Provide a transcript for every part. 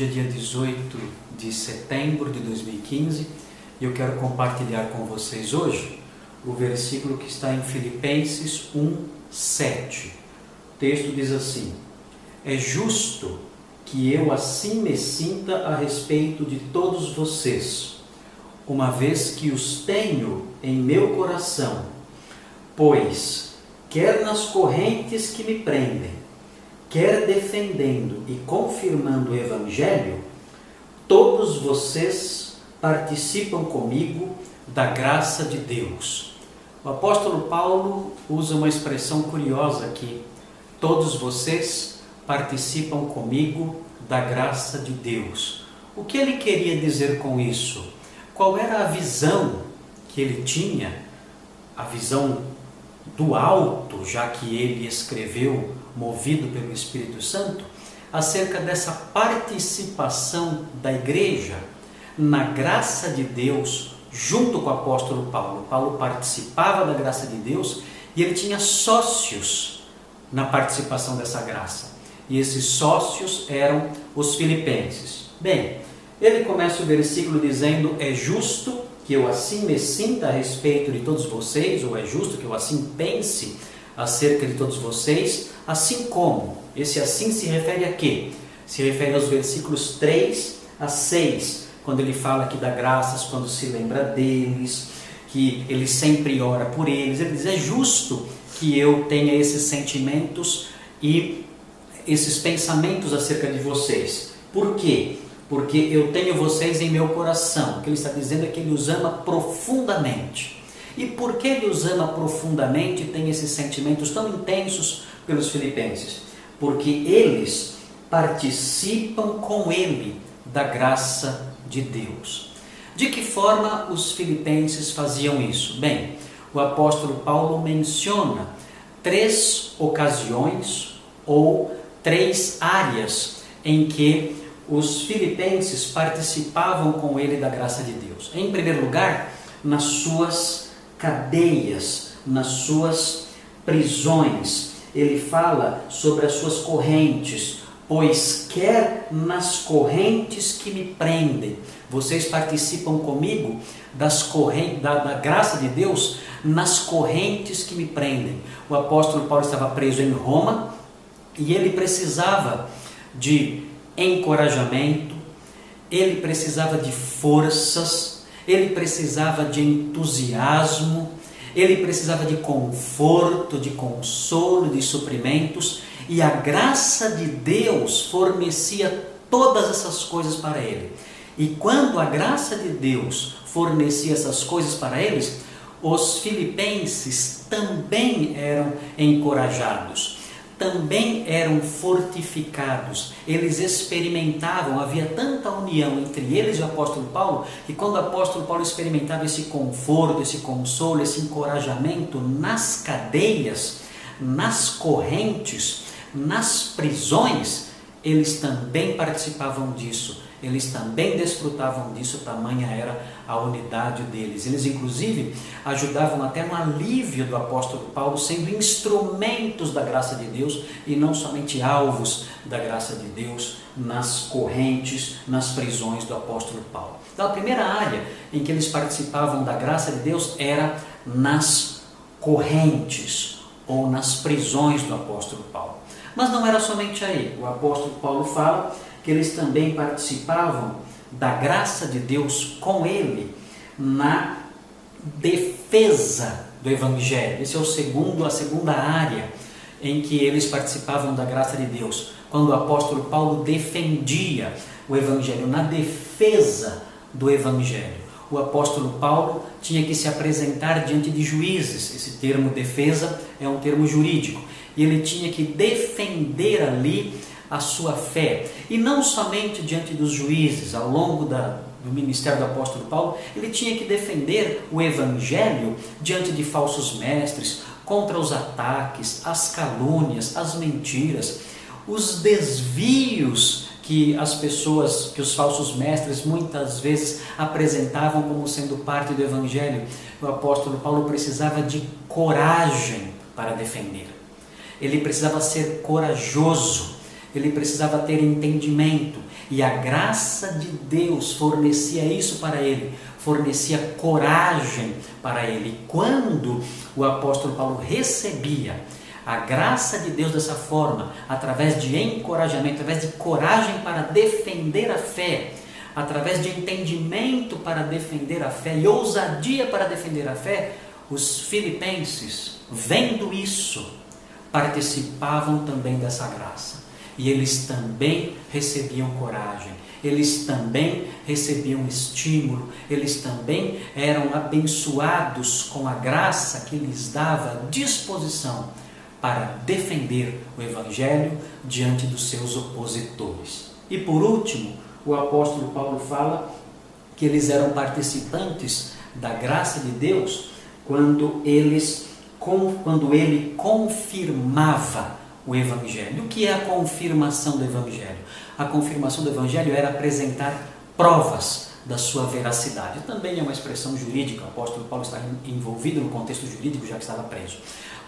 Hoje é dia 18 de setembro de 2015 e eu quero compartilhar com vocês hoje o versículo que está em Filipenses 1:7. O texto diz assim: é justo que eu assim me sinta a respeito de todos vocês, uma vez que os tenho em meu coração, pois, quer nas correntes que me prendem, quer defendendo e confirmando o Evangelho, todos vocês participam comigo da graça de Deus. O apóstolo Paulo usa uma expressão curiosa aqui: todos vocês participam comigo da graça de Deus. O que ele queria dizer com isso? Qual era a visão que ele tinha? A visão do alto, já que ele escreveu movido pelo Espírito Santo, acerca dessa participação da igreja na graça de Deus junto com o apóstolo Paulo. Paulo participava da graça de Deus e ele tinha sócios na participação dessa graça. E esses sócios eram os filipenses. Bem, ele começa o versículo dizendo: é justo que eu assim me sinta a respeito de todos vocês, ou é justo que eu assim pense acerca de todos vocês, assim como. Esse assim se refere a quê? Se refere aos versículos 3 a 6, quando ele fala aqui da graças, quando se lembra deles, que ele sempre ora por eles. Ele diz: é justo que eu tenha esses sentimentos e esses pensamentos acerca de vocês. Por quê? Porque eu tenho vocês em meu coração. O que ele está dizendo é que ele os ama profundamente. E por que ele os ama profundamente e tem esses sentimentos tão intensos pelos filipenses? Porque eles participam com ele da graça de Deus. De que forma os filipenses faziam isso? Bem, o apóstolo Paulo menciona 3 ocasiões ou 3 áreas em que os filipenses participavam com ele da graça de Deus. Em primeiro lugar, nas suas cadeias, nas suas prisões. Ele fala sobre as suas correntes, pois quer nas correntes que me prendem. Vocês participam comigo das correntes, da graça de Deus nas correntes que me prendem. O apóstolo Paulo estava preso em Roma e ele precisava de encorajamento, ele precisava de forças, ele precisava de entusiasmo, ele precisava de conforto, de consolo, de suprimentos, e a graça de Deus fornecia todas essas coisas para ele. E quando a graça de Deus fornecia essas coisas para eles, os filipenses também eram encorajados, também eram fortificados, eles experimentavam, havia tanta união entre eles e o apóstolo Paulo, que quando o apóstolo Paulo experimentava esse conforto, esse consolo, esse encorajamento nas cadeias, nas correntes, nas prisões, eles também participavam disso, eles também desfrutavam disso, tamanha era a unidade deles. Eles inclusive ajudavam até no alívio do apóstolo Paulo, sendo instrumentos da graça de Deus e não somente alvos da graça de Deus nas correntes, nas prisões do apóstolo Paulo. Então a primeira área em que eles participavam da graça de Deus era nas correntes ou nas prisões do apóstolo Paulo. Mas não era somente aí. O apóstolo Paulo fala que eles também participavam da graça de Deus com ele na defesa do Evangelho. Esse é a segunda área em que eles participavam da graça de Deus, quando o apóstolo Paulo defendia o Evangelho, na defesa do Evangelho. O apóstolo Paulo tinha que se apresentar diante de juízes. Esse termo defesa é um termo jurídico. E ele tinha que defender ali a sua fé. E não somente diante dos juízes, ao longo do ministério do apóstolo Paulo, ele tinha que defender o Evangelho diante de falsos mestres, contra os ataques, as calúnias, as mentiras, os desvios que as pessoas, que os falsos mestres muitas vezes apresentavam como sendo parte do Evangelho. O apóstolo Paulo precisava de coragem para defender. Ele precisava ser corajoso, ele precisava ter entendimento, E a graça de Deus fornecia isso para ele, fornecia coragem para ele. E quando o apóstolo Paulo recebia a graça de Deus dessa forma, através de encorajamento, através de coragem para defender a fé, através de entendimento para defender a fé e ousadia para defender a fé, os filipenses, vendo isso, participavam também dessa graça. E eles também recebiam coragem, eles também recebiam estímulo, eles também eram abençoados com a graça que lhes dava disposição para defender o Evangelho diante dos seus opositores. E por último, o apóstolo Paulo fala que eles eram participantes da graça de Deus quando ele confirmava o Evangelho. O que é a confirmação do Evangelho? A confirmação do Evangelho era apresentar provas da sua veracidade. Também é uma expressão jurídica, o apóstolo Paulo está envolvido no contexto jurídico, já que estava preso.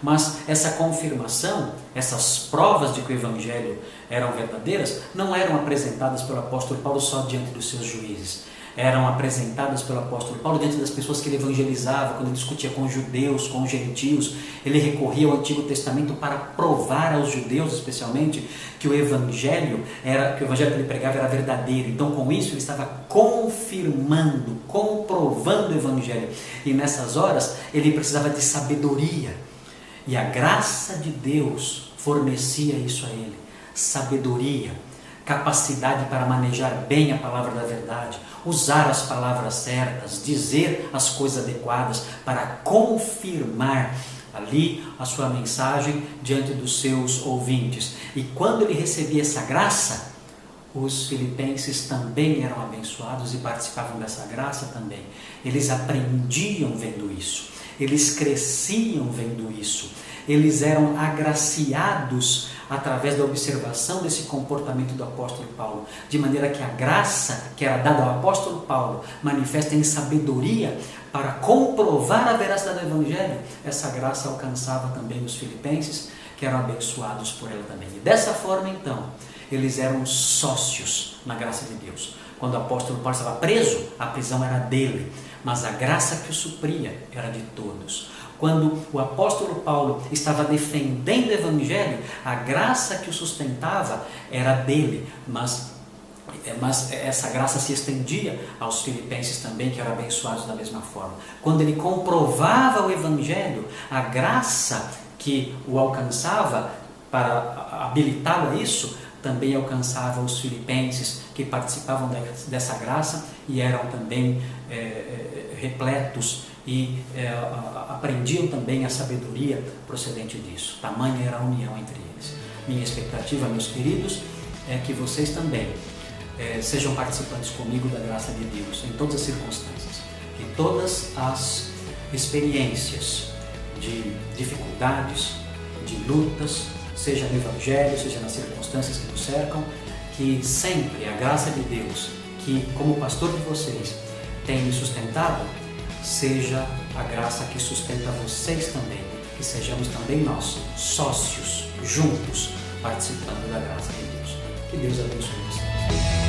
Mas essa confirmação, essas provas de que o Evangelho eram verdadeiras, não eram apresentadas pelo apóstolo Paulo só diante dos seus juízes. Eram apresentadas pelo apóstolo Paulo diante das pessoas que ele evangelizava, quando ele discutia com os judeus, com os gentios. Ele recorria ao Antigo Testamento para provar aos judeus, especialmente, que o evangelho que ele pregava era verdadeiro. Então, com isso, ele estava confirmando, comprovando o Evangelho. E nessas horas, ele precisava de sabedoria. E a graça de Deus fornecia isso a ele. Sabedoria, capacidade para manejar bem a palavra da verdade, usar as palavras certas, dizer as coisas adequadas para confirmar ali a sua mensagem diante dos seus ouvintes. E quando ele recebia essa graça, os filipenses também eram abençoados e participavam dessa graça também. Eles aprendiam vendo isso, eles cresciam vendo isso, eles eram agraciados através da observação desse comportamento do apóstolo Paulo, de maneira que a graça que era dada ao apóstolo Paulo, manifesta em sabedoria para comprovar a veracidade do Evangelho, essa graça alcançava também os filipenses, que eram abençoados por ela também. E dessa forma, então, eles eram sócios na graça de Deus. Quando o apóstolo Paulo estava preso, a prisão era dele, mas a graça que o supria era de todos. Quando o apóstolo Paulo estava defendendo o Evangelho, a graça que o sustentava era dele, mas essa graça se estendia aos filipenses também, que eram abençoados da mesma forma. Quando ele comprovava o Evangelho, a graça que o alcançava para habilitá-lo a isso, também alcançava os filipenses que participavam dessa graça e eram também repletos e aprendiam também a sabedoria procedente disso. Tamanha era a união entre eles. Minha expectativa, meus queridos, é que vocês também sejam participantes comigo da graça de Deus em todas as circunstâncias, que todas as experiências de dificuldades, de lutas, seja no Evangelho, seja nas circunstâncias que nos cercam, que sempre a graça de Deus, que como pastor de vocês tem me sustentado, seja a graça que sustenta vocês também, que sejamos também nós, sócios, juntos, participando da graça de Deus. Que Deus abençoe vocês.